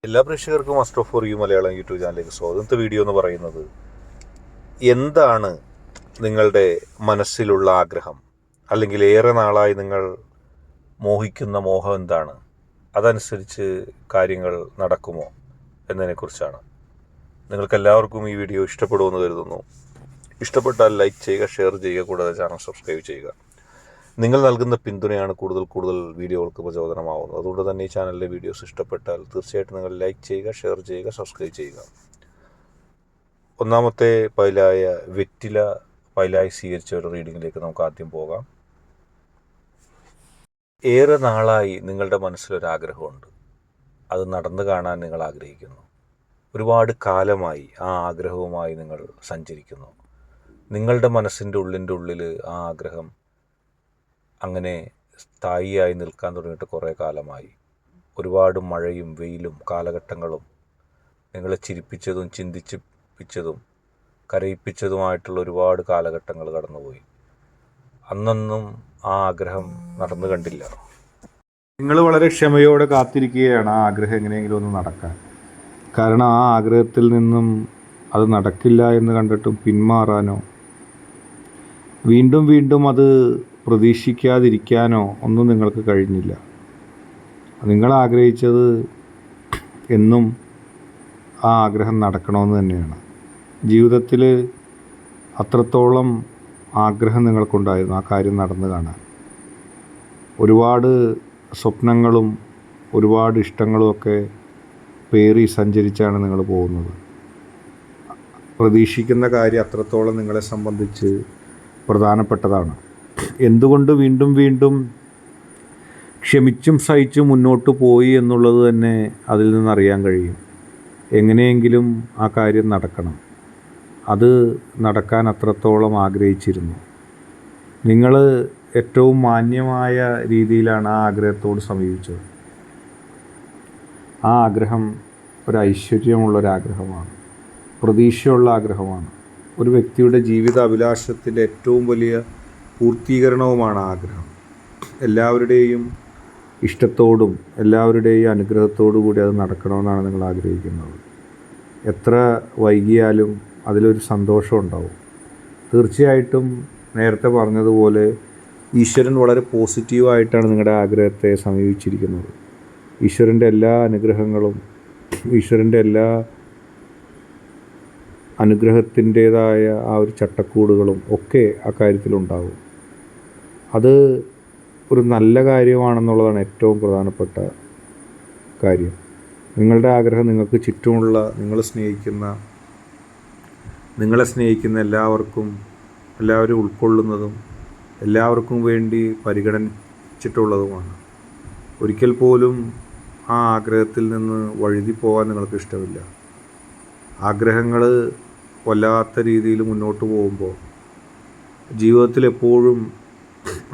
എല്ലാ പ്രേക്ഷകർക്കും master for you Malayalam YouTube ചാനലിലേക്ക് സ്വാഗതം. ഇന്നത്തെ വീഡിയോ എന്ന് പറയുന്നത്, എന്താണ് നിങ്ങളുടെ മനസ്സിലുള്ള ആഗ്രഹം, അല്ലെങ്കിൽ ഏറെ നാളായി നിങ്ങൾ മോഹിക്കുന്ന മോഹം എന്താണ്, അതനുസരിച്ച് കാര്യങ്ങൾ നടക്കുമോ എന്നതിനെക്കുറിച്ചാണ്. നിങ്ങൾക്കെല്ലാവർക്കും ഈ വീഡിയോ ഇഷ്ടപ്പെടുമെന്ന് കരുതുന്നു. ഇഷ്ടപ്പെട്ടാൽ ലൈക്ക് ചെയ്യുക, ഷെയർ ചെയ്യുക, കൂടാതെ ചാനൽ സബ്സ്ക്രൈബ് ചെയ്യുക. നിങ്ങൾ നൽകുന്ന പിന്തുണയാണ് കൂടുതൽ വീഡിയോകൾക്ക് പ്രചോദനമാവുന്നത്. അതുകൊണ്ട് തന്നെ ഈ ചാനലിലെ വീഡിയോസ് ഇഷ്ടപ്പെട്ടാൽ തീർച്ചയായിട്ടും നിങ്ങൾ ലൈക്ക് ചെയ്യുക, ഷെയർ ചെയ്യുക, സബ്സ്ക്രൈബ് ചെയ്യുക. ഒന്നാമത്തെ പൈലായ വെറ്റില പൈലായി സ്വീകരിച്ച ഒരു റീഡിങ്ങിലേക്ക് നമുക്ക് ആദ്യം പോകാം. ഏറെ നാളായി നിങ്ങളുടെ മനസ്സിലൊരാഗ്രഹമുണ്ട്. അത് നടന്നു കാണാൻ നിങ്ങൾ ആഗ്രഹിക്കുന്നു. ഒരുപാട് കാലമായി ആ ആഗ്രഹവുമായി നിങ്ങൾ സഞ്ചരിക്കുന്നു. നിങ്ങളുടെ മനസ്സിൻ്റെ ഉള്ളിൽ ആ ആഗ്രഹം അങ്ങനെ സ്ഥായിയായി നിൽക്കാൻ തുടങ്ങിയിട്ട് കുറേ കാലമായി. ഒരുപാട് മഴയും വെയിലും കാലഘട്ടങ്ങളും നിങ്ങളെ ചിരിപ്പിച്ചതും ചിന്തിപ്പിച്ചതും കരയിപ്പിച്ചതുമായിട്ടുള്ള ഒരുപാട് കാലഘട്ടങ്ങൾ കടന്നുപോയി. അന്നൊന്നും ആ ആഗ്രഹം നടന്നു കണ്ടില്ല. നിങ്ങൾ വളരെ ക്ഷമയോടെ കാത്തിരിക്കുകയാണ് ആ ആഗ്രഹം എങ്ങനെയെങ്കിലും ഒന്ന് നടക്കാൻ. കാരണം ആ ആഗ്രഹത്തിൽ നിന്നും അത് നടക്കില്ല എന്ന് കണ്ടിട്ടും പിന്മാറാനോ വീണ്ടും അത് പ്രതീക്ഷിക്കാതിരിക്കാനോ ഒന്നും നിങ്ങൾക്ക് കഴിഞ്ഞില്ല. നിങ്ങൾ ആഗ്രഹിച്ചത് എന്നും ആ ആഗ്രഹം നടക്കണമെന്ന് തന്നെയാണ്. ജീവിതത്തിൽ അത്രത്തോളം ആഗ്രഹം നിങ്ങൾക്കുണ്ടായിരുന്നു ആ കാര്യം നടന്നു കാണാൻ. ഒരുപാട് സ്വപ്നങ്ങളും ഒരുപാട് ഇഷ്ടങ്ങളുമൊക്കെ പേറി സഞ്ചരിച്ചാണ് നിങ്ങൾ പോകുന്നത്. പ്രതീക്ഷിക്കുന്ന കാര്യം അത്രത്തോളം നിങ്ങളെ സംബന്ധിച്ച് പ്രധാനപ്പെട്ടതാണ്. എന്തുകൊണ്ട് വീണ്ടും ക്ഷമിച്ചും സഹിച്ചും മുന്നോട്ട് പോയി എന്നുള്ളത് തന്നെ അതിൽ നിന്നറിയാൻ കഴിയും. എങ്ങനെയെങ്കിലും ആ കാര്യം നടക്കണം. അത് നടക്കാൻ അത്രത്തോളം ആഗ്രഹിച്ചിരുന്നു. നിങ്ങൾ ഏറ്റവും മാന്യമായ രീതിയിലാണ് ആ ആഗ്രഹത്തോട് സമീപിച്ചത്. ആ ആഗ്രഹം ഒരു ഐശ്വര്യമുള്ളൊരാഗ്രഹമാണ്, പ്രതീക്ഷയുള്ള ആഗ്രഹമാണ്. ഒരു വ്യക്തിയുടെ ജീവിത അഭിലാഷത്തിൻ്റെ ഏറ്റവും വലിയ പൂർത്തീകരണവുമാണ് ആഗ്രഹം. എല്ലാവരുടെയും ഇഷ്ടത്തോടും എല്ലാവരുടെയും അനുഗ്രഹത്തോടു കൂടി അത് നടക്കണമെന്നാണ് നിങ്ങൾ ആഗ്രഹിക്കുന്നത്. എത്ര വൈകിയാലും അതിലൊരു സന്തോഷം ഉണ്ടാവും. തീർച്ചയായിട്ടും നേരത്തെ പറഞ്ഞതുപോലെ ഈശ്വരൻ വളരെ പോസിറ്റീവായിട്ടാണ് നിങ്ങളുടെ ആഗ്രഹത്തെ സമീപിച്ചിരിക്കുന്നത്. ഈശ്വരൻ്റെ എല്ലാ അനുഗ്രഹങ്ങളും ഈശ്വരൻ്റെ എല്ലാ അനുഗ്രഹത്തിൻ്റേതായ ആ ഒരു ചട്ടക്കൂടുകളും ഒക്കെ ആ കാര്യത്തിലുണ്ടാകും. അത് ഒരു നല്ല കാര്യമാണെന്നുള്ളതാണ് ഏറ്റവും പ്രധാനപ്പെട്ട കാര്യം. നിങ്ങളുടെ ആഗ്രഹം നിങ്ങൾക്ക് ചുറ്റുമുള്ള നിങ്ങളെ സ്നേഹിക്കുന്ന എല്ലാവരും ഉൾക്കൊള്ളുന്നതും എല്ലാവർക്കും വേണ്ടി പരിഗണിച്ചിട്ടുള്ളതുമാണ്. ഒരിക്കൽ പോലും ആ ആഗ്രഹത്തിൽ നിന്ന് വഴുതി പോകാൻ നിങ്ങൾക്ക് ഇഷ്ടമില്ല. ആഗ്രഹങ്ങൾ വല്ലാത്ത രീതിയിൽ മുന്നോട്ട് പോകുമ്പോൾ ജീവിതത്തിൽ എപ്പോഴും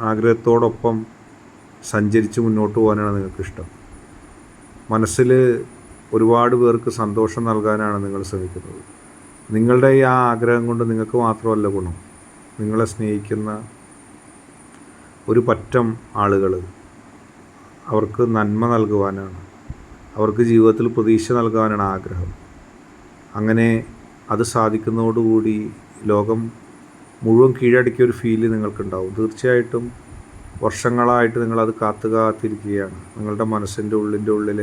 ആഗ്രഹത്തോടൊപ്പം സഞ്ചരിച്ച് മുന്നോട്ട് പോകാനാണ് നിങ്ങൾക്കിഷ്ടം. മനസ്സിൽ ഒരുപാട് പേർക്ക് സന്തോഷം നൽകാനാണ് നിങ്ങൾ ശ്രമിക്കുന്നത്. നിങ്ങളുടെ ഈ ആ ആഗ്രഹം കൊണ്ട് നിങ്ങൾക്ക് മാത്രമല്ല ഗുണം, നിങ്ങളെ സ്നേഹിക്കുന്ന ഒരു പറ്റം ആളുകൾ, അവർക്ക് നന്മ നൽകുവാനാണ്, അവർക്ക് ജീവിതത്തിൽ പ്രതീക്ഷ നൽകാനാണ് ആഗ്രഹം. അങ്ങനെ അത് സാധിക്കുന്നതോടുകൂടി ലോകം മുഴുവൻ കീഴടക്കിയ ഒരു ഫീല് നിങ്ങൾക്കുണ്ടാവും. തീർച്ചയായിട്ടും വർഷങ്ങളായിട്ട് നിങ്ങളത് കാത്തിരിക്കുകയാണ്, നിങ്ങളുടെ മനസ്സിൻ്റെ ഉള്ളിൽ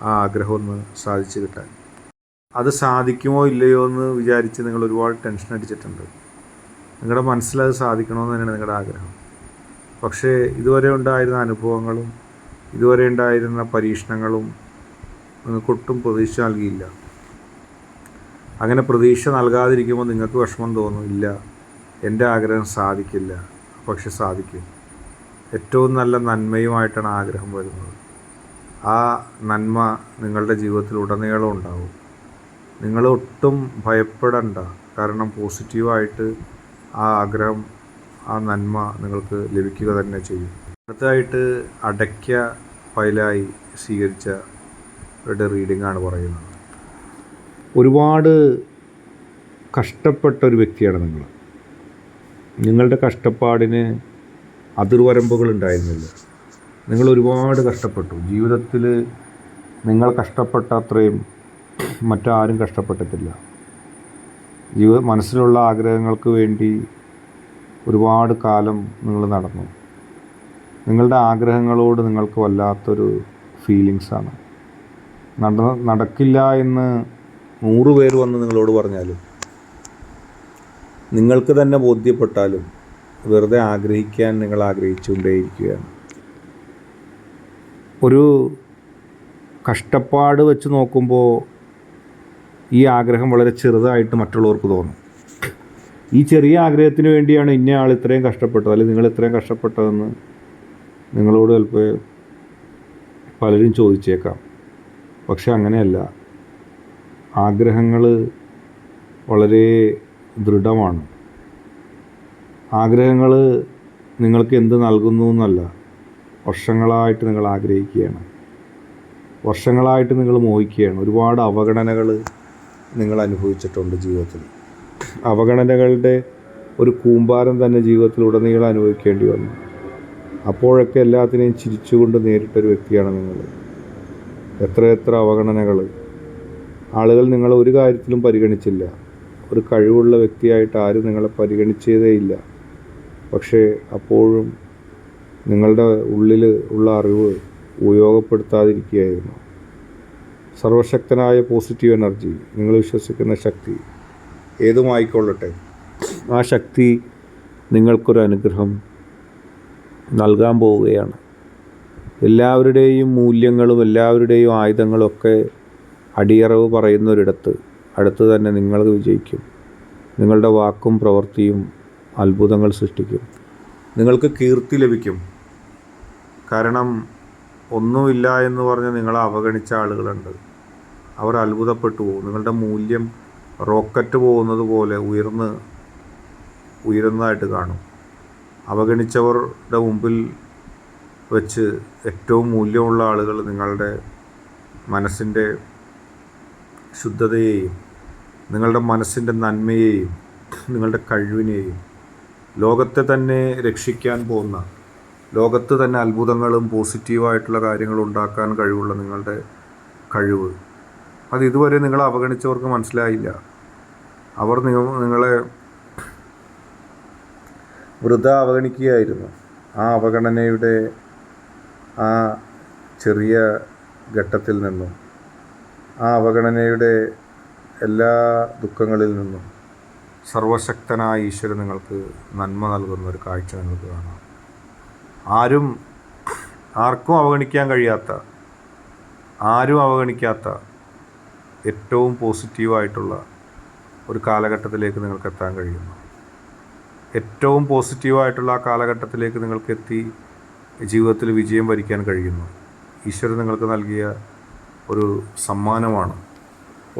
ആ ആഗ്രഹം ഒന്ന് സാധിച്ചു കിട്ടാൻ. അത് സാധിക്കുമോ ഇല്ലയോ എന്ന് വിചാരിച്ച് നിങ്ങൾ ഒരുപാട് ടെൻഷൻ അടിച്ചിട്ടുണ്ട്. നിങ്ങളുടെ മനസ്സിലത് സാധിക്കണമെന്ന് തന്നെയാണ് നിങ്ങളുടെ ആഗ്രഹം. പക്ഷേ ഇതുവരെ ഉണ്ടായിരുന്ന അനുഭവങ്ങളും ഇതുവരെ ഉണ്ടായിരുന്ന പരീക്ഷണങ്ങളും നിങ്ങൾക്കൊട്ടും പ്രതീക്ഷ നൽകിയില്ല. അങ്ങനെ പ്രതീക്ഷ നൽകാതിരിക്കുമ്പോൾ നിങ്ങൾക്ക് വിഷമം തോന്നും, ഇല്ല എൻ്റെ ആഗ്രഹം സാധിക്കില്ല. പക്ഷെ സാധിക്കും. ഏറ്റവും നല്ല നന്മയുമായിട്ടാണ് ആഗ്രഹം വരുന്നത്. ആ നന്മ നിങ്ങളുടെ ജീവിതത്തിൽ ഉടനീളം ഉണ്ടാവും. നിങ്ങൾ ഒട്ടും ഭയപ്പെടണ്ട. കാരണം പോസിറ്റീവായിട്ട് ആ ആഗ്രഹം, ആ നന്മ നിങ്ങൾക്ക് ലഭിക്കുക തന്നെ ചെയ്യും. അടുത്തതായിട്ട് അടയ്ക്ക പൈലായി സ്വീകരിച്ച ഒരു റീഡിങ്ങാണ് പറയുന്നത്. ഒരുപാട് കഷ്ടപ്പെട്ട ഒരു വ്യക്തിയാണ് നിങ്ങൾ. നിങ്ങളുടെ കഷ്ടപ്പാടിന് അതിർവരമ്പുകൾ ഉണ്ടായിരുന്നില്ല. നിങ്ങൾ ഒരുപാട് കഷ്ടപ്പെട്ടു. ജീവിതത്തിൽ നിങ്ങൾ കഷ്ടപ്പെട്ട അത്രയും മറ്റാരും കഷ്ടപ്പെട്ടിട്ടില്ല. മനസ്സിലുള്ള ആഗ്രഹങ്ങൾക്ക് വേണ്ടി ഒരുപാട് കാലം നിങ്ങൾ നടന്നു. നിങ്ങളുടെ ആഗ്രഹങ്ങളോട് നിങ്ങൾക്ക് വല്ലാത്തൊരു ഫീലിങ്സാണ്. നടക്കില്ല എന്ന് 100 പേർ വന്ന് നിങ്ങളോട് പറഞ്ഞാലും, നിങ്ങൾക്ക് തന്നെ ബോധ്യപ്പെട്ടാലും വെറുതെ ആഗ്രഹിക്കാൻ നിങ്ങൾ ആഗ്രഹിച്ചുകൊണ്ടേയിരിക്കുകയാണ്. ഒരു കഷ്ടപ്പാട് വെച്ച് നോക്കുമ്പോൾ ഈ ആഗ്രഹം വളരെ ചെറുതായിട്ട് മറ്റുള്ളവർക്ക് തോന്നും. ഈ ചെറിയ ആഗ്രഹത്തിന് വേണ്ടിയാണ് ഇന്ന ആൾ ഇത്രയും കഷ്ടപ്പെട്ടത്, അല്ലെങ്കിൽ നിങ്ങൾ ഇത്രയും കഷ്ടപ്പെട്ടതെന്ന് നിങ്ങളോട് ചിലപ്പോൾ പലരും ചോദിച്ചേക്കാം. പക്ഷെ അങ്ങനെയല്ല. ആഗ്രഹങ്ങൾ വളരെ ദൃഢമാണ്. ആഗ്രഹങ്ങൾ നിങ്ങൾക്ക് എന്ത് നൽകുന്നു എന്നല്ല, വർഷങ്ങളായിട്ട് നിങ്ങൾ ആഗ്രഹിക്കുകയാണ്, വർഷങ്ങളായിട്ട് നിങ്ങൾ മോഹിക്കുകയാണ്. ഒരുപാട് അവഗണനകൾ നിങ്ങൾ അനുഭവിച്ചിട്ടുണ്ട് ജീവിതത്തിൽ. അവഗണനകളുടെ ഒരു കൂമ്പാരം തന്നെ ജീവിതത്തിൽ ഉടനീളം അനുഭവിക്കേണ്ടി വന്നു. അപ്പോഴൊക്കെ എല്ലാത്തിനെയും ചിരിച്ചുകൊണ്ട് നേരിട്ടൊരു വ്യക്തിയാണ് നിങ്ങൾ. എത്ര അവഗണനകൾ! ആളുകൾ നിങ്ങളെ ഒരു കാര്യത്തിലും പരിഗണിച്ചില്ല. ഒരു കഴിവുള്ള വ്യക്തിയായിട്ട് ആരും നിങ്ങളെ പരിഗണിച്ചതേയില്ല. പക്ഷേ അപ്പോഴും നിങ്ങളുടെ ഉള്ളിൽ ഉള്ള അറിവ് ഉപയോഗപ്പെടുത്താതിരിക്കുകയായിരുന്നു. സർവശക്തനായ പോസിറ്റീവ് എനർജി, നിങ്ങൾ വിശ്വസിക്കുന്ന ശക്തി ഏതുമായിക്കൊള്ളട്ടെ, ആ ശക്തി നിങ്ങൾക്കൊരു അനുഗ്രഹം നൽകാൻ പോവുകയാണ്. എല്ലാവരുടെയും മൂല്യങ്ങളും എല്ലാവരുടെയും ആയുധങ്ങളൊക്കെ അടിയറവ് പറയുന്നൊരിടത്ത് അടുത്ത് തന്നെ നിങ്ങൾ വിജയിക്കും. നിങ്ങളുടെ വാക്കും പ്രവൃത്തിയും അത്ഭുതങ്ങൾ സൃഷ്ടിക്കും. നിങ്ങൾക്ക് കീർത്തി ലഭിക്കും. കാരണം ഒന്നുമില്ല എന്ന് പറഞ്ഞ് നിങ്ങളെ അവഗണിച്ച ആളുകളുണ്ട്. അവർ അത്ഭുതപ്പെട്ടു പോകും. നിങ്ങളുടെ മൂല്യം റോക്കറ്റ് പോകുന്നത് പോലെ ഉയരുന്നതായിട്ട് കാണും. അവഗണിച്ചവരുടെ മുമ്പിൽ വെച്ച് ഏറ്റവും മൂല്യമുള്ള ആളുകൾ നിങ്ങളുടെ മനസ്സിൻ്റെ ശുദ്ധതയെയും നിങ്ങളുടെ മനസ്സിൻ്റെ നന്മയെയും നിങ്ങളുടെ കഴിവിനെയും ലോകത്തെ തന്നെ രക്ഷിക്കാൻ പോകുന്ന, ലോകത്ത് തന്നെ അത്ഭുതങ്ങളും പോസിറ്റീവായിട്ടുള്ള കാര്യങ്ങൾ ഉണ്ടാക്കാൻ കഴിവുള്ള നിങ്ങളുടെ കഴിവ്, അത് ഇതുവരെ നിങ്ങളെ അവഗണിച്ചവർക്ക് മനസ്സിലായില്ല. അവർ നിങ്ങളെ വൃഥ അവഗണിക്കുകയായിരുന്നു. ആ അവഗണനയുടെ ആ ചെറിയ ഘട്ടത്തിൽ നിന്നും, ആ അവഗണനയുടെ എല്ലാ ദുഃഖങ്ങളിൽ നിന്നും സർവശക്തനായ ഈശ്വരൻ നിങ്ങൾക്ക് നന്മ നൽകുന്ന ഒരു കാഴ്ച നിങ്ങൾക്ക് കാണാം. ആർക്കും അവഗണിക്കാൻ കഴിയാത്ത, ആരും അവഗണിക്കാത്ത ഏറ്റവും പോസിറ്റീവായിട്ടുള്ള ഒരു കാലഘട്ടത്തിലേക്ക് നിങ്ങൾക്ക് എത്താൻ കഴിയുന്നു. ഏറ്റവും പോസിറ്റീവായിട്ടുള്ള ആ കാലഘട്ടത്തിലേക്ക് നിങ്ങൾക്ക് എത്തി ജീവിതത്തിൽ വിജയം വരിക്കാൻ കഴിയുന്നു. ഈശ്വരൻ നിങ്ങൾക്ക് നൽകിയ ഒരു സമ്മാനമാണ്.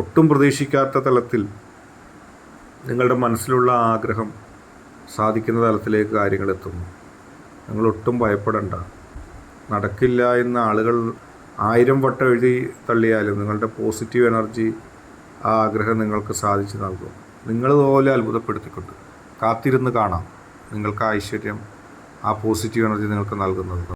ഒട്ടും പ്രതീക്ഷിക്കാത്ത തലത്തിൽ നിങ്ങളുടെ മനസ്സിലുള്ള ആഗ്രഹം സാധിക്കുന്ന തലത്തിലേക്ക് കാര്യങ്ങൾ എത്തുന്നു. നിങ്ങളൊട്ടും ഭയപ്പെടേണ്ട. നടക്കില്ല എന്ന് ആളുകൾ 1000 വട്ടം എഴുതി തള്ളിയാലും നിങ്ങളുടെ പോസിറ്റീവ് എനർജി ആ ആഗ്രഹം നിങ്ങൾക്ക് സാധിച്ചു നൽകും. നിങ്ങളിതുപോലെ അത്ഭുതപ്പെടുത്തിക്കൊണ്ട് കാത്തിരുന്ന് കാണാം നിങ്ങൾക്ക് ആ ഐശ്വര്യം, ആ പോസിറ്റീവ് എനർജി നിങ്ങൾക്ക് നൽകുന്നത്.